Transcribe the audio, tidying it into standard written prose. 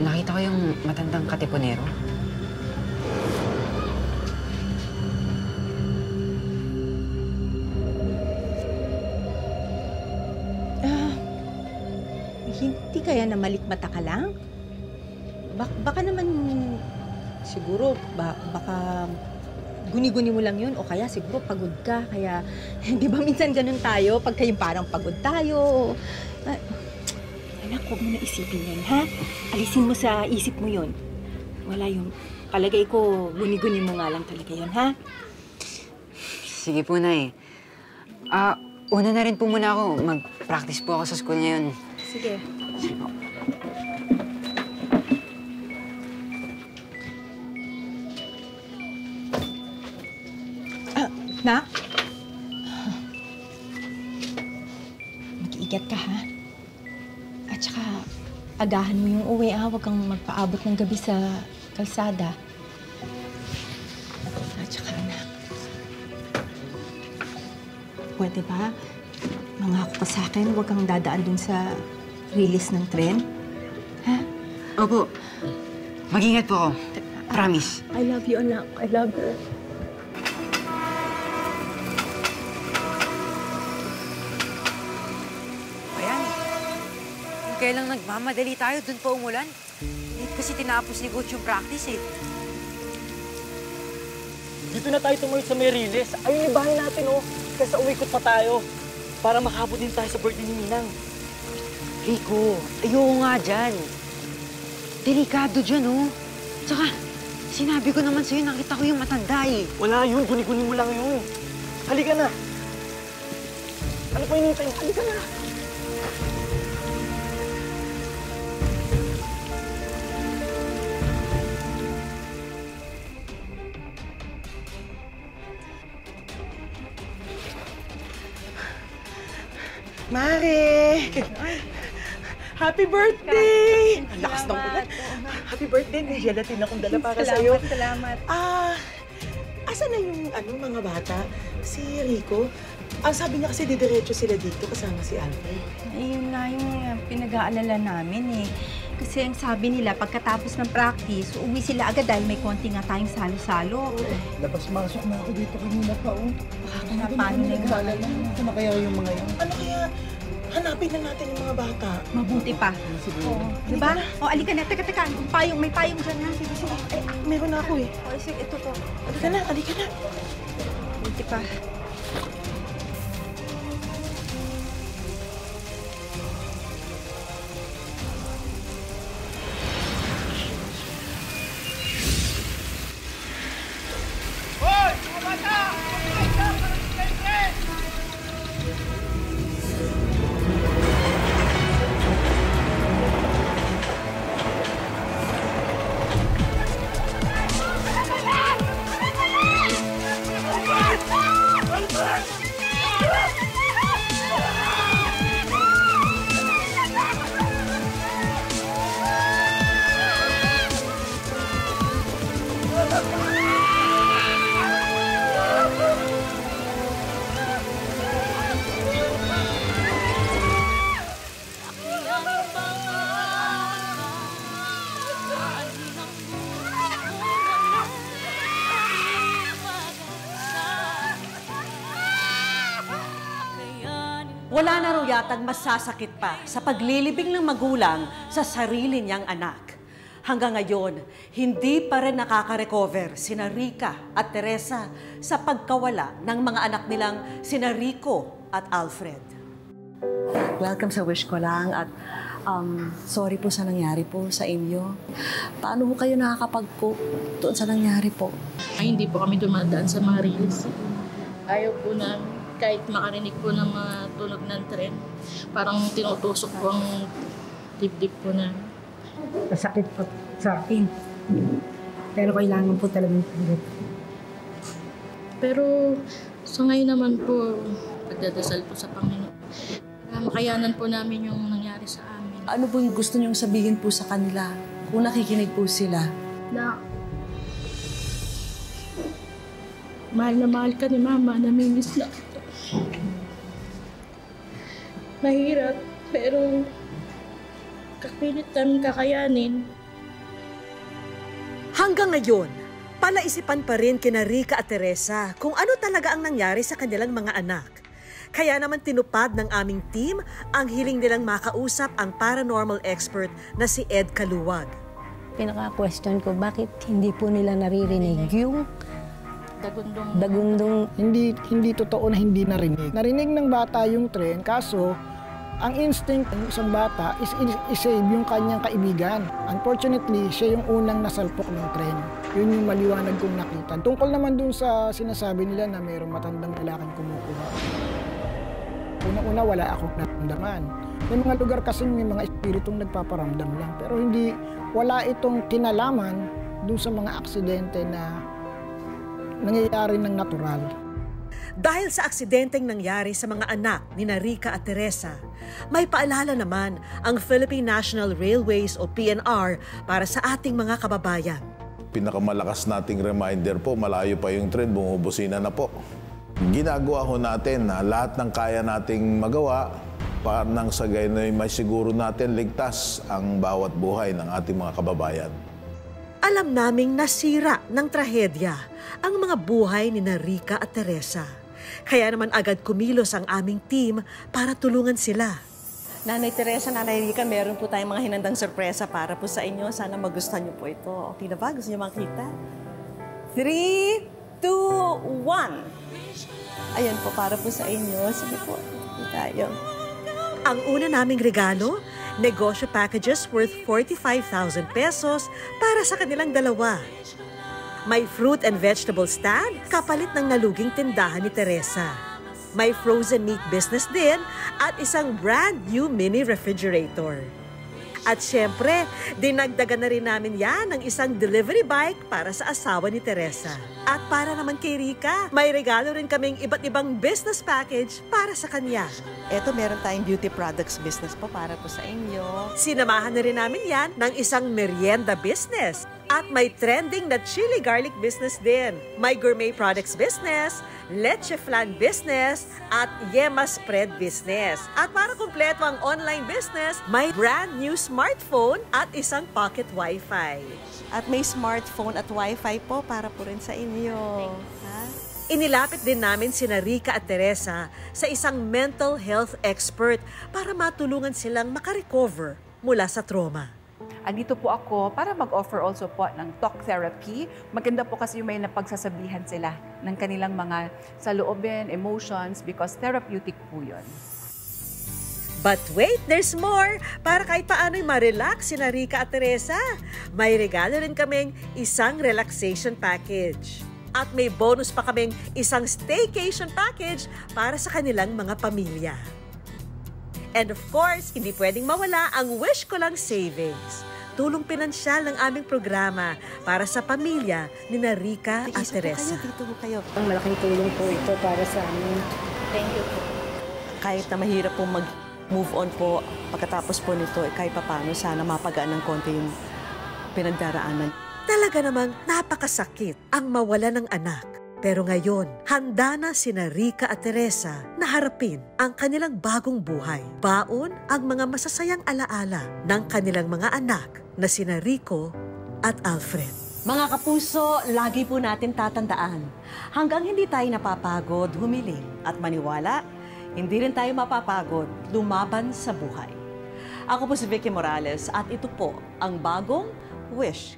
nakita ko yung matandang katipunero. Hindi kaya na malikmata ka lang? Baka naman, siguro, baka guni-guni mo lang yun o kaya siguro pagod ka. Kaya, di ba minsan ganun tayo? Pagka yung parang pagod tayo. Anak, huwag mo na isipin yun, ha? Alisin mo sa isip mo yun. Wala yung, palagay ko, guni-guni mo nga lang talaga yun, ha? Sige po, Nay. Una na rin po muna ako. Mag-practice po ako sa school ngayon. Sige. Sige po. Nak? Mag-iingat ka, ha? At saka, agahan mo yung uwi, ha? Huwag kang magpaabot ng gabi sa kalsada. At saka, anak, pwede ba? Mangako ka sa akin, huwag kang dadaan dun sa release ng tren. Ha? Opo. Mag-ingat po ako. Promise. I love you, anak. I love you. Ayan. Kung kailang nagmamadali tayo, dun pa umulan. Hindi kasi tinapos ni Coach yung practice eh. Dito na tayo tumawid sa may release. Ayun yung bahay natin, oh. Kaya uwi-ikot pa tayo. Para makabot din tayo sa birthday ni Ninang. Rico, ayoko nga dyan. Delikado dyan, oh. Tsaka, sinabi ko naman sa'yo, nakita ko yung matanda eh. Wala yun, guni-guni mo lang yun. Halika na. Ano pa hinihintay? Halika na. Mare! Happy birthday! Ang lakas ng ulan. Happy birthday. May gelatin akong dala para sa'yo. Salamat. Asan na yung mga bata? Si Rico? Sabi niya kasi didiretso sila dito kasama si Alfred. Ayun nga yung pinag-aalala namin eh. Kasi ang sabi nila, pagkatapos ng practice, uuwi sila agad dahil may konti nga tayong salo-salo. Labas-masok na ako dito kanina pa, oh. Baka kung paano na yung Ano na kaya yung mga yun? Ano kaya? Hanapin na natin yung mga bata. mabuti pa. Oo. Diba? O, alika na. Teka. May payong dyan na. Sige. Ay, meron na ako eh. O, sige, ito to. Alika na. Mabuti pa. Wala na raw yatang masasakit pa sa paglilibing ng magulang sa sarili niyang anak. Hanggang ngayon, hindi pa rin nakaka-recover sina Rica at Teresa sa pagkawala ng mga anak nilang sina Rico at Alfred. Welcome sa Wish Ko Lang at sorry po sa nangyari po sa inyo. Paano po kayo nakakapag-cope doon sa nangyari po? Ay, hindi po kami dumadaan sa mga release. Ayaw po namin. Kahit makarinig po ng mga tunog ng tren, parang tinutusok po ang dibdib po namin. Masakit po sa akin. Pero kailangan po talagang pilit. Pero sa ngayon naman po, pagdadasal po sa Panginoon, makayanan po namin yung nangyari sa amin. Ano po yung gusto niyong sabihin po sa kanila kung nakikinig po sila? Na mahal na mahal ka ni Mama, namimiss na kita. Mahirap, pero kapilit namin kakayanin. Hanggang ngayon, palaisipan pa rin kina Rica at Teresa kung ano talaga ang nangyari sa kanilang mga anak. Kaya naman tinupad ng aming team ang hiling nilang makausap ang paranormal expert na si Ed Kaluwag. Pinaka-question ko, bakit hindi po nila naririnig yung dagundong? Hindi totoo na hindi narinig. Narinig ng bata yung tren, kaso ang instinct ng isang bata is i-save yung kanyang kaibigan. Unfortunately, siya yung unang nasalpok ng tren. Yun yung maliwanag kong nakita. Tungkol naman dun sa sinasabi nila na mayroong matandang lalaking kumukuha. Una-una, wala akong naramdaman. May mga lugar kasing may mga espiritong nagpaparamdam lang. Pero wala itong kinalaman dun sa mga aksidente na nangyayari ng natural. Dahil sa aksidenteng nangyari sa mga anak ni Rica at Teresa, may paalala naman ang Philippine National Railways o PNR para sa ating mga kababayan. Pinakamalakas nating reminder po, malayo pa yung tren, bumubusina na po. Ginagawa ho natin na lahat ng kaya nating magawa para nang sa gayon may siguro natin ligtas ang bawat buhay ng ating mga kababayan. Alam naming nasira ng trahedya ang mga buhay ni Rica at Teresa. Kaya naman agad kumilos ang aming team para tulungan sila. Nanay Teresa, Nanay Rica, meron po tayong mga hinandang sorpresa para po sa inyo. Sana magustuhan niyo po ito. Okay na ba? Gusto niyo makita? 3, 2, 1. Ayan po, para po sa inyo. Sige po, tayo. Ang una naming regalo, negosyo packages worth 45,000 pesos para sa kanilang dalawa. May fruit and vegetable stand, kapalit ng naluging tindahan ni Teresa. May frozen meat business din at isang brand new mini refrigerator. At syempre, dinagdagan na rin namin yan ng isang delivery bike para sa asawa ni Teresa. At para naman kay Rica, may regalo rin kaming iba't ibang business package para sa kanya. Eto, meron tayong beauty products business po para po sa inyo. Sinamahan na rin namin yan ng isang merienda business. At may trending na chili garlic business din. May gourmet products business, leche flan business, at yema spread business. At para kumpleto ang online business, may brand new smartphone at isang pocket wifi. At may smartphone at wifi po para po rin sa inyo. Ha? Inilapit din namin sina Rica at Teresa sa isang mental health expert para matulungan silang makarecover mula sa trauma. Andito po ako para mag-offer also po ng talk therapy. Maganda po kasi may napagsasabihan sila ng kanilang mga saloobin, emotions, because therapeutic po yun. But wait, there's more! Para kahit paano'y ma-relax sina Rica at Teresa, may regalo rin kaming isang relaxation package. At may bonus pa kaming isang staycation package para sa kanilang mga pamilya. And of course, hindi pwedeng mawala ang Wish Ko Lang Savings. Tulong pinansyal ng aming programa para sa pamilya ni Rica at Teresa. Dito po kayo. Ang malaking tulong po ito para sa amin. Thank you po. Kahit na mahirap po mag-move on po, pagkatapos po nito, kahit paano, sana mapagaan ng konti yung pinagdaraanan. Talaga namang napakasakit ang mawala ng anak. Pero ngayon, handa na sina Rica at Teresa na harapin ang kanilang bagong buhay. Baon ang mga masasayang alaala ng kanilang mga anak na sina Rico at Alfred. Mga kapuso, lagi po natin tatandaan, hanggang hindi tayo napapagod, humiling at maniwala, hindi rin tayo mapapagod, lumaban sa buhay. Ako po si Vicky Morales at ito po ang bagong Wish